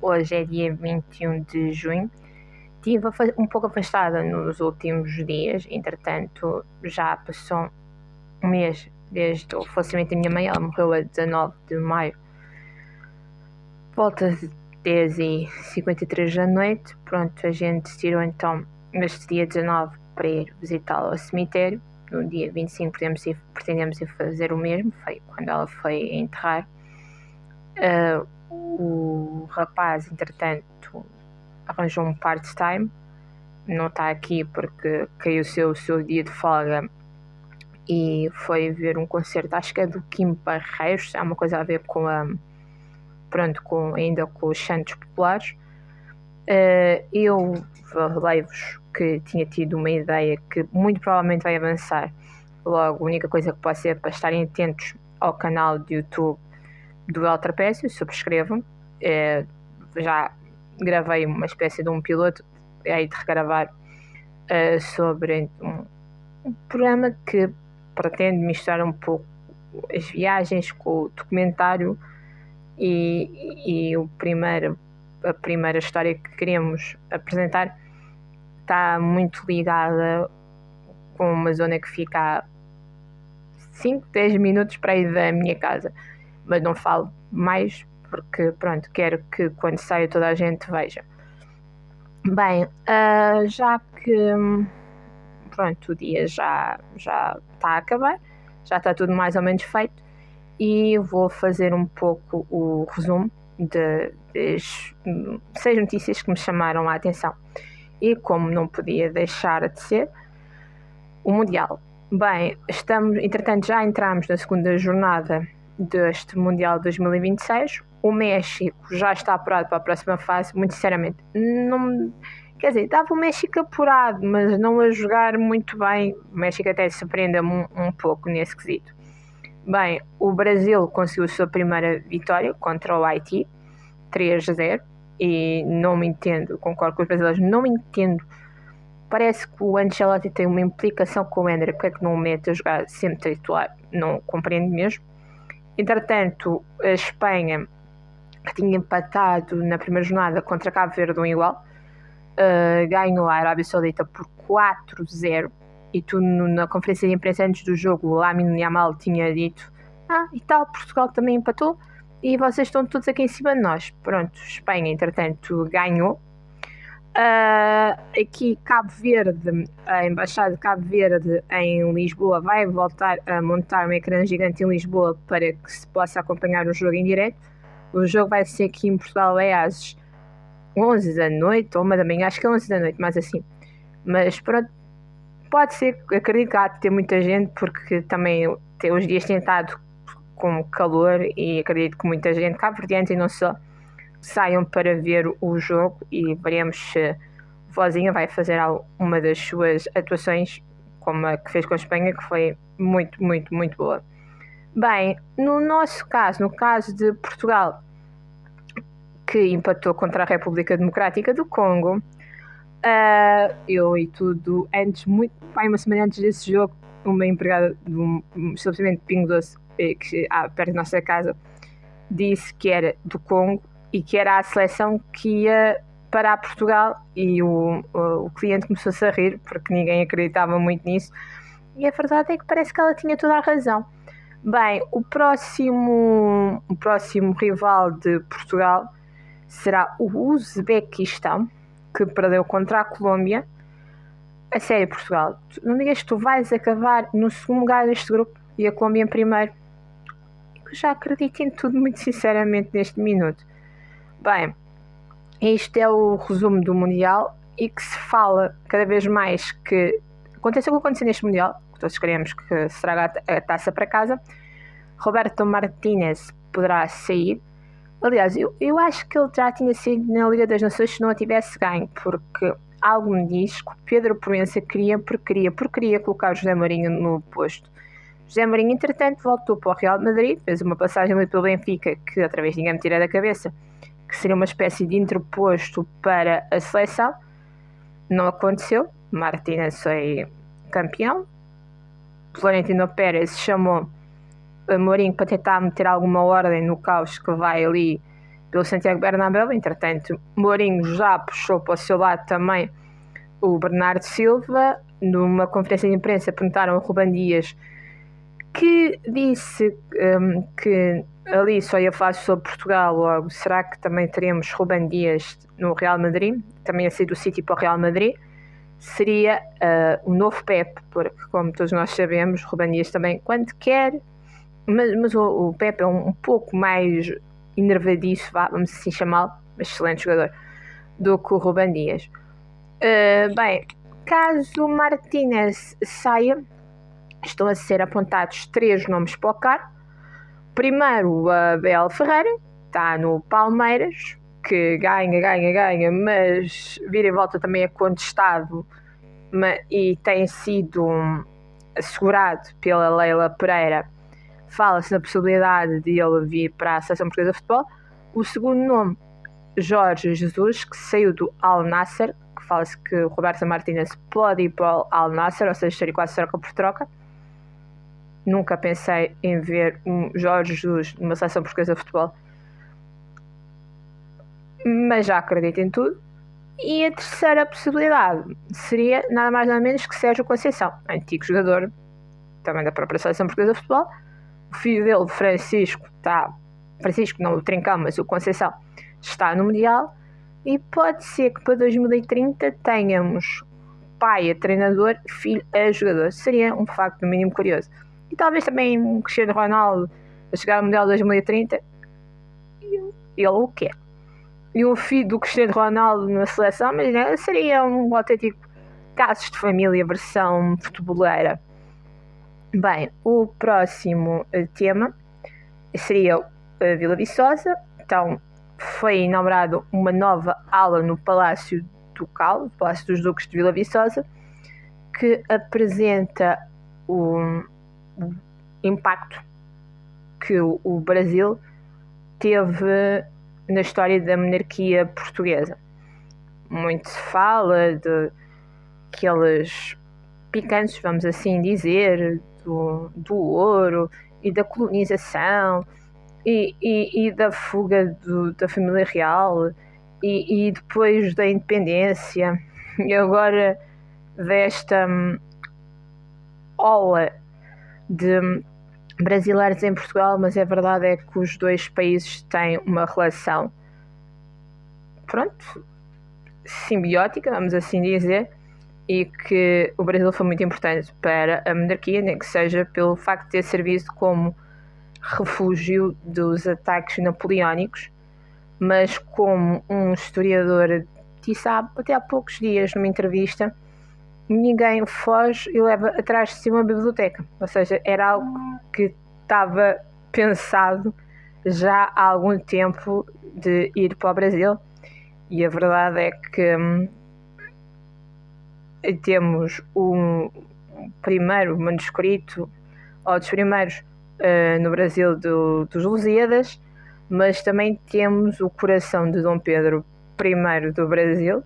Hoje é dia 21 de junho. Estive um pouco afastada nos últimos dias, entretanto já passou um mês desde o falecimento da minha mãe. Ela morreu a 19 de maio, volta de 10h53 da noite. Pronto, a gente tirou então este dia 19 para ir visitá-la ao cemitério. No dia 25 pretendemos ir fazer o mesmo, foi quando ela foi enterrar. O rapaz, entretanto, arranjou um part-time, não está aqui porque caiu o seu dia de folga e foi ver um concerto, acho que é do Kim Barreiros, há uma coisa a ver com ainda com os Santos Populares. Eu falei-vos que tinha tido uma ideia que muito provavelmente vai avançar. Logo, a única coisa que pode ser para estarem atentos ao canal de YouTube do El Trapézio, subscrevam. Já gravei uma espécie de um piloto, aí de regravar, sobre um programa que pretende misturar um pouco as viagens com o documentário e a primeira história que queremos apresentar está muito ligada com uma zona que fica a 5, 10 minutos para ir da minha casa, mas não falo mais porque pronto, quero que quando saia toda a gente veja. Bem, já que pronto, o dia já está a acabar, já está tudo mais ou menos feito, e vou fazer um pouco o resumo das 6 notícias que me chamaram a atenção. E como não podia deixar de ser, o Mundial. Bem, entretanto já entramos na segunda jornada deste Mundial 2026. O México já está apurado para a próxima fase. Muito sinceramente, não, quer dizer, estava o México apurado, mas não a jogar muito bem. O México até surpreende-me um pouco nesse quesito. Bem, o Brasil conseguiu a sua primeira vitória contra o Haiti, 3-0, e não me entendo, concordo com os brasileiros, não me entendo. Parece que o Ancelotti tem uma implicação com o Ender, porque é que não o mete a jogar sempre titular? Não compreendo mesmo. Entretanto, a Espanha, que tinha empatado na primeira jornada contra Cabo Verde 1-1, ganhou a Arábia Saudita por 4-0. E tu, na conferência de imprensa antes do jogo, o Lamine Yamal tinha dito: e tal, Portugal também empatou e vocês estão todos aqui em cima de nós. Pronto, Espanha, entretanto, ganhou. Aqui Cabo Verde, a Embaixada de Cabo Verde em Lisboa vai voltar a montar um ecrã gigante em Lisboa para que se possa acompanhar o jogo em direto. O jogo vai ser aqui em Portugal às 11 da noite ou 1 da manhã, acho que é 11 da noite, mas assim. Mas pronto, pode ser, acredito que há de ter muita gente, porque também os dias têm estado com calor e acredito que muita gente cabo-verdiana e não só saiam para ver o jogo, e veremos se Vozinha vai fazer uma das suas atuações como a que fez com a Espanha, que foi muito, muito, muito boa. Bem, no nosso caso, no caso de Portugal, que empatou contra a República Democrática do Congo, eu e tudo, uma semana antes desse jogo, uma empregada de um estabelecimento de Pingo Doce, que perto da nossa casa, disse que era do Congo e que era a seleção que ia para Portugal, e o cliente começou-se a rir porque ninguém acreditava muito nisso, e a verdade é que parece que ela tinha toda a razão. Bem, o próximo rival de Portugal será o Uzbequistão, que perdeu contra a Colômbia. A sério, Portugal, não digas que tu vais acabar no segundo lugar deste grupo e a Colômbia em primeiro. Eu já acredito em tudo, muito sinceramente, neste minuto. Bem, este é o resumo do Mundial, e que se fala cada vez mais que aconteça o que aconteceu neste Mundial, que todos queremos que se traga a taça para casa. Roberto Martínez poderá sair. Aliás, eu acho que ele já tinha saído na Liga das Nações se não a tivesse ganho, porque algo me diz que Pedro Proença queria colocar o José Mourinho no posto. José Mourinho, entretanto, voltou para o Real Madrid, fez uma passagem ali pelo Benfica, que outra vez ninguém me tira da cabeça, que seria uma espécie de interposto para a seleção. Não aconteceu. Martínez foi campeão. Florentino Pérez chamou a Mourinho para tentar meter alguma ordem no caos que vai ali pelo Santiago Bernabéu. Entretanto, Mourinho já puxou para o seu lado também o Bernardo Silva. Numa conferência de imprensa perguntaram a Ruben Dias, que disse que ali só ia falar sobre Portugal. Logo, será que também teremos Ruben Dias no Real Madrid? Também a sair do City para o Real Madrid. Seria o novo Pep, porque, como todos nós sabemos, Ruben Dias também, quando quer, mas o Pep é um pouco mais enervadiço, vamos assim chamá-lo, mas excelente jogador, do que o Ruben Dias. Bem, caso Martínez saia, estão a ser apontados 3 nomes para o cargo. Primeiro, o Abel Ferreira, está no Palmeiras, que ganha, mas vira e volta também é contestado e tem sido assegurado pela Leila Pereira. Fala-se na possibilidade de ele vir para a Seleção Portuguesa de Futebol. O segundo nome, Jorge Jesus, que saiu do Al Nassr, que fala-se que o Roberto Martínez pode ir para o Al Nassr, ou seja, seria quase troca por troca. Nunca pensei em ver um Jorge Jesus numa Seleção Portuguesa de Futebol, mas já acredito em tudo. E a terceira possibilidade seria nada mais nada menos que Sérgio Conceição, antigo jogador também da própria Seleção Portuguesa de Futebol. O filho dele, Francisco não o Trincão, mas o Conceição, está no Mundial, e pode ser que para 2030 tenhamos pai a treinador, filho a jogador. Seria um facto no mínimo curioso. E talvez também um Cristiano Ronaldo a chegar ao Mundial 2030, ele o quer. E o filho do Cristiano Ronaldo na seleção, mas né, seria um autêntico casos de família versão futeboleira. Bem, o próximo tema seria a Vila Viçosa. Então, foi inaugurado uma nova ala no Palácio Ducal, Palácio dos Duques de Vila Viçosa, que apresenta o impacto que o Brasil teve na história da monarquia portuguesa. Muito se fala de aqueles picantes, vamos assim dizer, do ouro e da colonização e da fuga da família real e depois da independência e agora desta ola de brasileiros em Portugal, mas a verdade é que os dois países têm uma relação, simbiótica, vamos assim dizer, e que o Brasil foi muito importante para a monarquia, nem que seja pelo facto de ter servido como refúgio dos ataques napoleónicos, mas como um historiador disse até há poucos dias numa entrevista, ninguém foge e leva atrás de si uma biblioteca. Ou seja, era algo que estava pensado já há algum tempo de ir para o Brasil. E a verdade é que temos um primeiro manuscrito, ou dos primeiros, no Brasil dos Lusíadas, mas também temos o coração de Dom Pedro I do Brasil.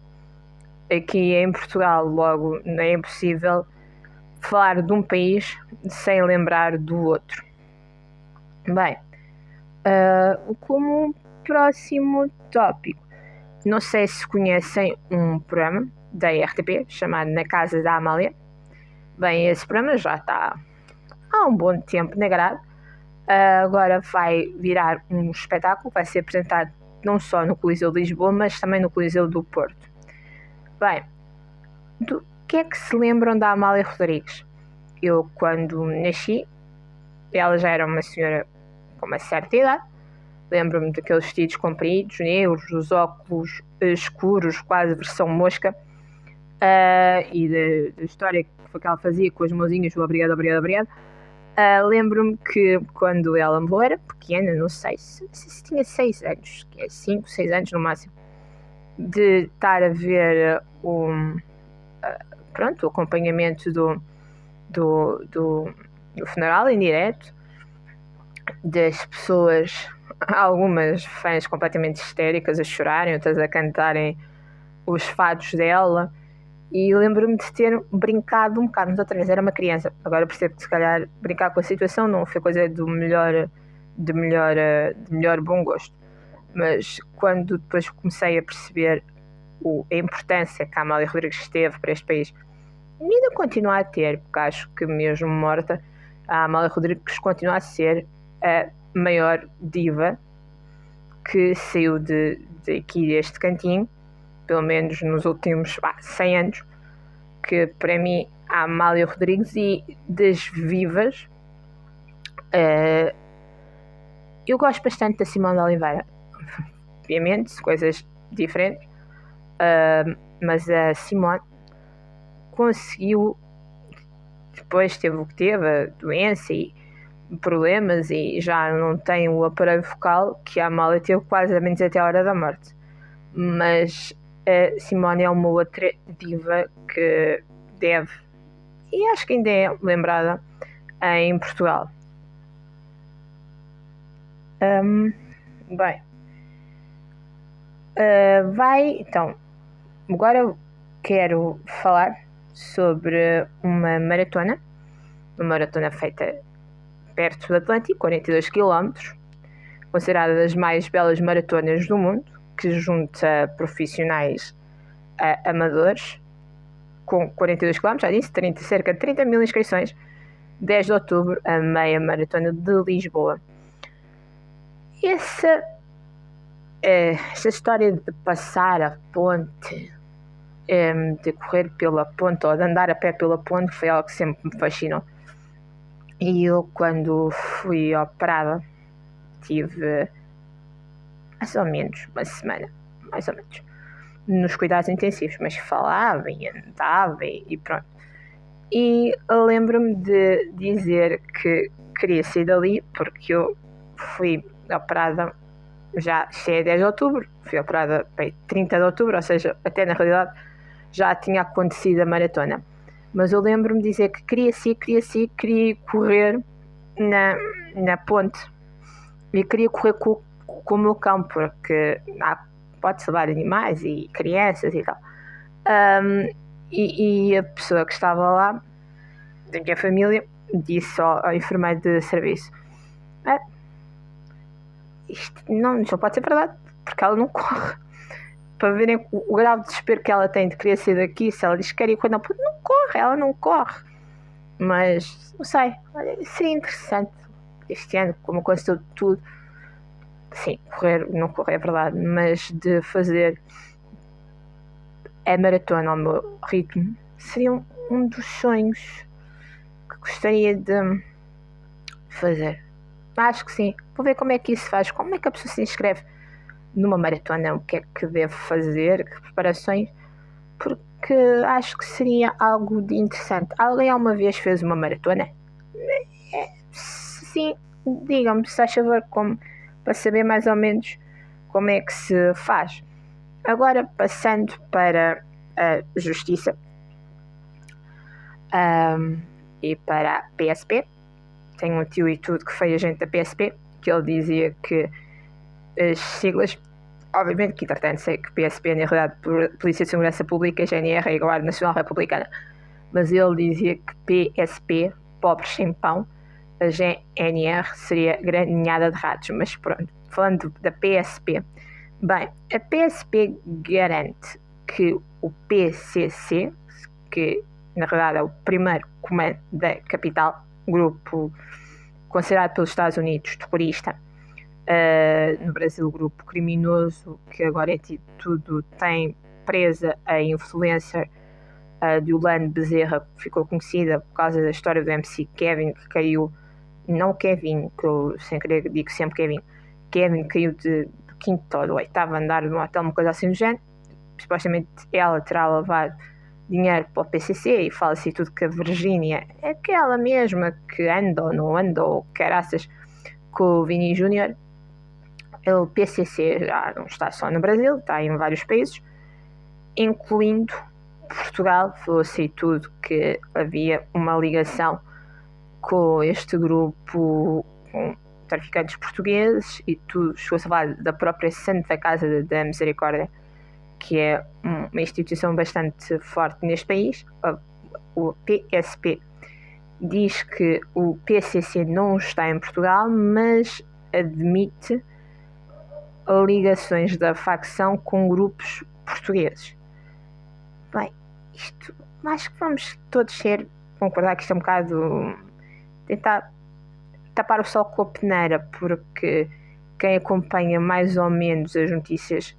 Aqui em Portugal, logo, não é impossível falar de um país sem lembrar do outro. Bem, como próximo tópico, não sei se conhecem um programa da RTP chamado Na Casa da Amália. Bem, esse programa já está há um bom tempo na grade. Agora vai virar um espetáculo, vai ser apresentado não só no Coliseu de Lisboa, mas também no Coliseu do Porto. Bem, do que é que se lembram da Amália Rodrigues? Eu, quando nasci, ela já era uma senhora com uma certa idade. Lembro-me daqueles vestidos compridos, negros, os óculos escuros, quase versão mosca, e da história que ela fazia com as mãozinhas, obrigado. Lembro-me que quando ela morreu, era pequena, não sei se tinha 6 anos, 5, 6 anos no máximo, de estar a ver o acompanhamento do funeral em direto, das pessoas, algumas fãs completamente histéricas a chorarem, outras a cantarem os fados dela, e lembro-me de ter brincado um bocado, mas outra vez era uma criança. Agora percebo que se calhar brincar com a situação não foi coisa de melhor bom gosto. mas quando depois comecei a perceber a importância que a Amália Rodrigues teve para este país, e ainda continua a ter, porque acho que mesmo morta, a Amália Rodrigues continua a ser a maior diva que saiu aqui deste cantinho, pelo menos nos últimos 100 anos, que para mim a Amália Rodrigues, e das vivas, eu gosto bastante da Simone de Oliveira, obviamente, coisas diferentes, mas a Simone conseguiu, depois teve o que teve, a doença e problemas, e já não tem o aparelho vocal que a Amália teve quase a menos até a hora da morte. Mas a Simone é uma outra diva que deve, e acho que ainda é lembrada em Portugal. Bem, então, agora quero falar sobre uma maratona feita perto do Atlântico, 42 km, considerada das mais belas maratonas do mundo, que junta profissionais a amadores, com 42 km, já disse, cerca de 30 mil inscrições, 10 de outubro, a meia maratona de Lisboa. Essa história de passar a ponte, de correr pela ponte ou de andar a pé pela ponte, foi algo que sempre me fascinou. E eu, quando fui operada, tive mais ou menos uma semana, nos cuidados intensivos, mas falava e andava e pronto. E lembro-me de dizer que queria sair dali, porque eu fui operada, já é 10 de outubro, fui operada 30 de outubro, ou seja, até na realidade já tinha acontecido a maratona. Mas eu lembro-me de dizer que queria correr na ponte, e queria correr com o meu cão, porque pode-se levar animais e crianças e tal. E a pessoa que estava lá, da minha família, disse ao enfermeiro de serviço: isto não pode ser verdade, porque ela não corre. Para verem o grau de desespero que ela tem de querer sair daqui, se ela diz que quer ir quando não corre, ela não corre. Mas, não sei, seria interessante este ano, como aconteceu tudo. Sim, não correr é verdade, mas de fazer a maratona ao meu ritmo seria um dos sonhos que gostaria de fazer. Acho que sim. Vou ver como é que isso se faz, como é que a pessoa se inscreve numa maratona, o que é que deve fazer, que preparações, porque acho que seria algo de interessante. Alguém alguma vez fez uma maratona? Sim, digam-me, se faz favor, para saber mais ou menos como é que se faz. Agora, passando para a Justiça e para a PSP, tenho um tio e tudo que foi agente da PSP, que ele dizia que as siglas, obviamente que entretanto sei que PSP na realidade Polícia de Segurança Pública, GNR e Guarda Nacional Republicana, mas ele dizia que PSP, pobres sem pão, a GNR seria grande ninhada de ratos. Mas pronto, falando da PSP, bem, a PSP garante que o PCC, que na realidade é o primeiro comando da capital, grupo considerado pelos Estados Unidos terrorista, no Brasil grupo criminoso, que agora é tudo, tem presa a influencer de Yolande Bezerra, que ficou conhecida por causa da história do MC Kevin, que caiu, não Kevin, que eu sem querer digo sempre Kevin caiu do 5º ou do 8º andar de um hotel, uma coisa assim do género. Supostamente ela terá lavado dinheiro para o PCC, e fala-se tudo que a Virgínia é aquela mesma que anda ou não anda, ou caraças, com o Vini Júnior. O PCC já não está só no Brasil, está em vários países, incluindo Portugal. Falou-se tudo que havia uma ligação com este grupo, com traficantes portugueses, e tudo chegou-se a falar da própria Santa Casa da Misericórdia, que é uma instituição bastante forte neste país. O PSP diz que o PCC não está em Portugal, mas admite ligações da facção com grupos portugueses. Bem, isto, acho que vamos todos concordar que isto é um bocado tentar tapar o sol com a peneira, porque quem acompanha mais ou menos as notícias,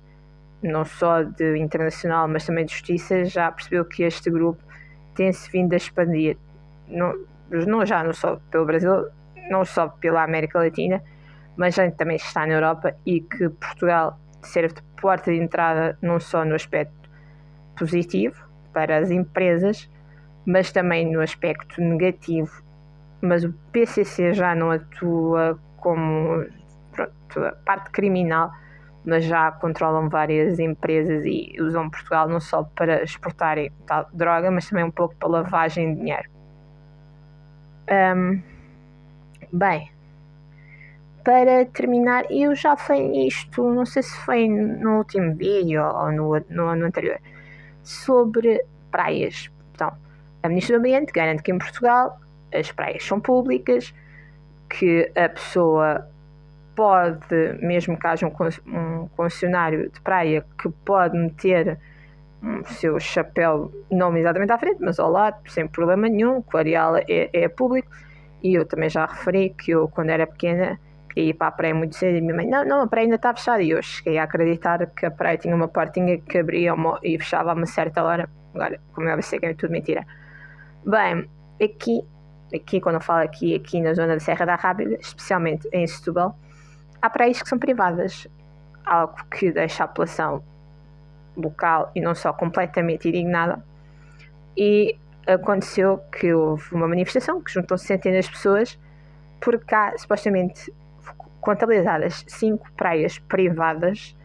não só de internacional, mas também de justiça, já percebeu que este grupo tem-se vindo a expandir, não só pelo Brasil, não só pela América Latina, mas também está na Europa, e que Portugal serve de porta de entrada não só no aspecto positivo para as empresas, mas também no aspecto negativo. Mas o PCC já não atua como a parte criminal, mas já controlam várias empresas e usam Portugal não só para exportarem tal droga, mas também um pouco para lavagem de dinheiro. Bem, para terminar, eu já falei nisto, não sei se foi no último vídeo ou no anterior, sobre praias. Então, a Ministra do Ambiente garante que em Portugal as praias são públicas, que a pessoa pode, mesmo que haja um concessionário de praia, que pode meter o seu chapéu, não exatamente à frente, mas ao lado, sem problema nenhum, que o areal é público. E eu também já referi que eu, quando era pequena, queria ir para a praia muito cedo e minha mãe, não, a praia ainda está fechada. E eu cheguei a acreditar que a praia tinha uma portinha que abria e fechava a uma certa hora. Agora, como eu sei que é tudo mentira. Bem, aqui quando eu falo aqui na zona da Serra da Rábida, especialmente em Setúbal, há praias que são privadas, algo que deixa a população local e não só completamente indignada. E aconteceu que houve uma manifestação que juntou centenas de pessoas, porque há supostamente contabilizadas 5 praias privadas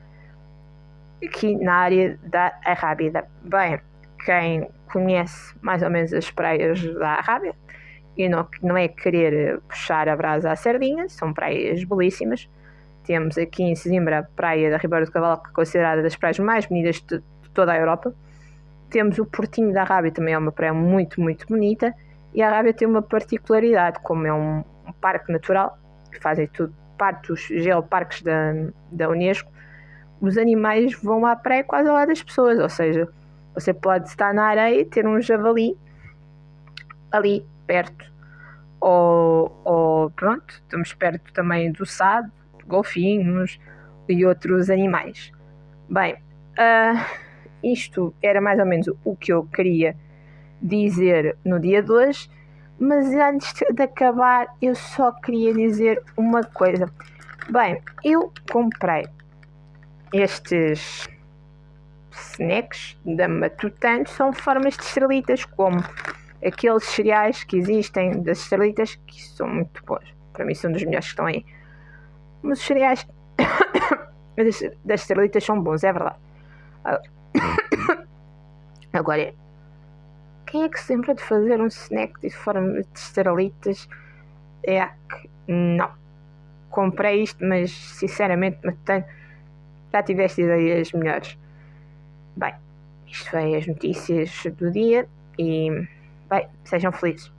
aqui na área da Arrábida. Bem, quem conhece mais ou menos as praias da Arrábida, e não é querer puxar a brasa à sardinha, são praias belíssimas. Temos aqui em Sesimbra a praia da Ribeira do Cavalo, que é considerada das praias mais bonitas de toda a Europa. Temos o Portinho da Arrábia, também é uma praia muito, muito bonita. E a Arrábia tem uma particularidade, como é um parque natural, que fazem tudo parte dos geoparques da Unesco. Os animais vão à praia quase ao lado das pessoas, ou seja, você pode estar na areia e ter um javali ali perto. Ou pronto, estamos perto também do sado, golfinhos e outros animais. Bem, isto era mais ou menos o que eu queria dizer no dia de hoje, mas antes de acabar eu só queria dizer uma coisa. Bem, eu comprei estes snacks da Matutano, são formas de estrelitas, como aqueles cereais que existem das estrelitas, que são muito bons, para mim são dos melhores que estão aí. Mas os cereais das estrelitas são bons, é verdade. Agora, quem é que se lembra de fazer um snack de forma de estrelitas? É que não. Comprei isto, mas sinceramente já tiveste ideias melhores. Bem, isto foi as notícias do dia e, bem, sejam felizes.